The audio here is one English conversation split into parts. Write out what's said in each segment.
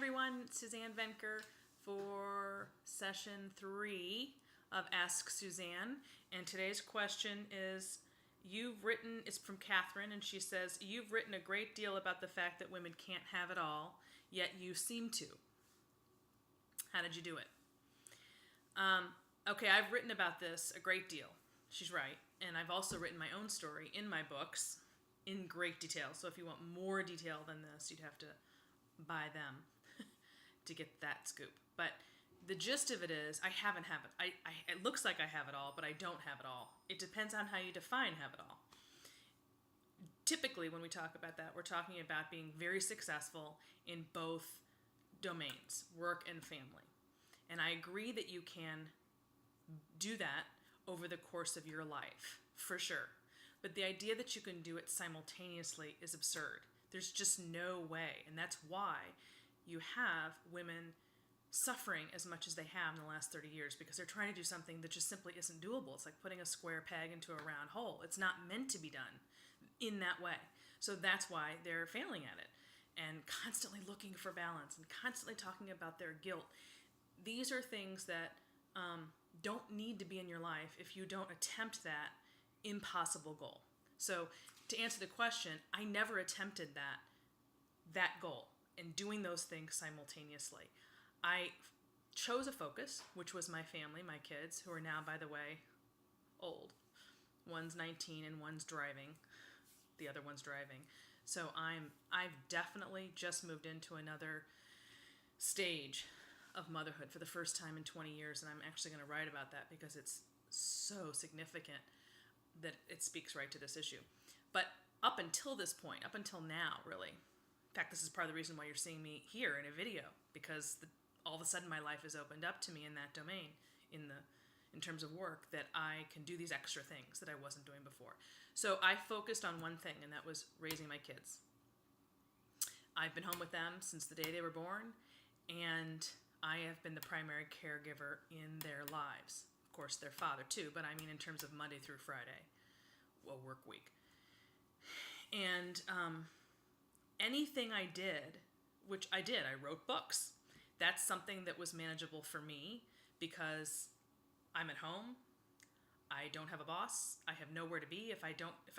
everyone, Suzanne Venker for session 3 of Ask Suzanne. And today's question is, it's from Catherine, and she says, you've written a great deal about the fact that women can't have it all, yet you seem to. How did you do it? Okay, I've written about this a great deal. She's right. And I've also written my own story in my books in great detail. So if you want more detail than this, you'd have to buy them to get that scoop. But the gist of it is, I haven't have it. It looks like I have it all, but I don't have it all. It depends on how you define have it all. Typically, when we talk about that, we're talking about being very successful in both domains, work and family. And I agree that you can do that over the course of your life, for sure. But the idea that you can do it simultaneously is absurd. There's just no way. And that's why you have women suffering as much as they have in the last 30 years, because they're trying to do something that just simply isn't doable. It's like putting a square peg into a round hole. It's not meant to be done in that way. So that's why they're failing at it and constantly looking for balance and constantly talking about their guilt. These are things that don't need to be in your life if you don't attempt that impossible goal. So to answer the question, I never attempted that goal and doing those things simultaneously. I chose a focus, which was my family, my kids, who are now, by the way, old. One's 19 and one's driving. The other one's driving. So I've definitely just moved into another stage of motherhood for the first time in 20 years, and I'm actually going to write about that because it's so significant that it speaks right to this issue. But up until this point, up until now, really, in fact, this is part of the reason why you're seeing me here in a video, because all of a sudden my life has opened up to me in that domain, in terms of work, that I can do these extra things that I wasn't doing before. So I focused on one thing, and that was raising my kids. I've been home with them since the day they were born, and I have been the primary caregiver in their lives. Of course, their father too, but I mean in terms of Monday through Friday, a work week. And anything I did, which I did, I wrote books. That's something that was manageable for me because I'm at home. I don't have a boss. I have nowhere to be. If I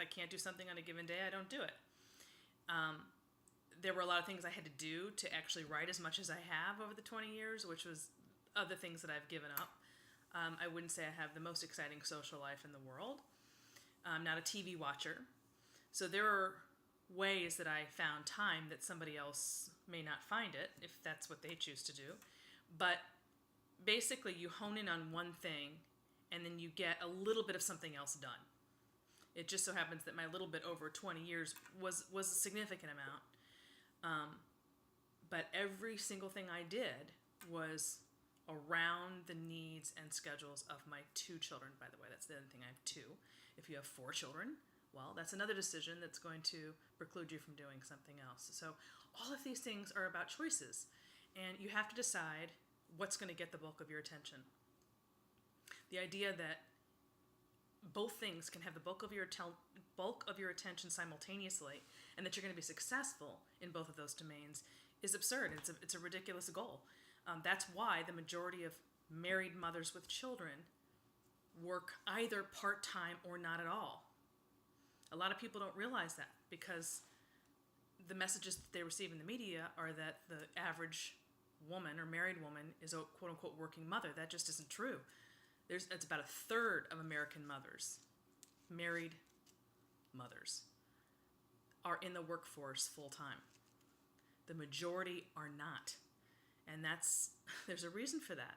can't do something on a given day, I don't do it. There were a lot of things I had to do to actually write as much as I have over the 20 years, which was other things that I've given up. I wouldn't say I have the most exciting social life in the world. I'm not a TV watcher. So there are ways that I found time that somebody else may not find it, if that's what they choose to do. But basically, you hone in on one thing, and then you get a little bit of something else done. It just so happens that my little bit over 20 years was a significant amount. But every single thing I did was around the needs and schedules of my 2 children. By the way, that's the other thing, I have 2. If you have 4 children, well, that's another decision that's going to preclude you from doing something else. So all of these things are about choices, and you have to decide what's going to get the bulk of your attention. The idea that both things can have the bulk of your attention simultaneously, and that you're going to be successful in both of those domains, is absurd. It's a ridiculous goal. That's why the majority of married mothers with children work either part-time or not at all. A lot of people don't realize that, because the messages that they receive in the media are that the average woman or married woman is a quote-unquote working mother. That just isn't true. It's about a third of American mothers, married mothers, are in the workforce full-time. The majority are not. And there's a reason for that.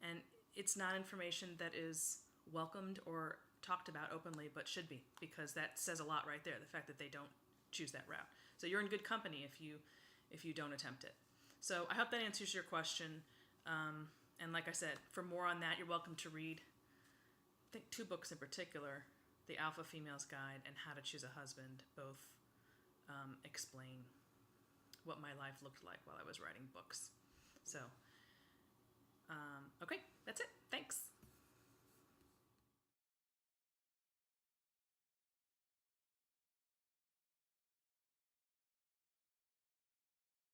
And it's not information that is welcomed or talked about openly, but should be, because that says a lot right there, the fact that they don't choose that route. So you're in good company if you don't attempt it. So I hope that answers your question. And like I said, for more on that, you're welcome to read, I think, 2 books in particular, The Alpha Female's Guide and How to Choose a Husband. Both explain what my life looked like while I was writing books. So, okay, that's it. Thanks.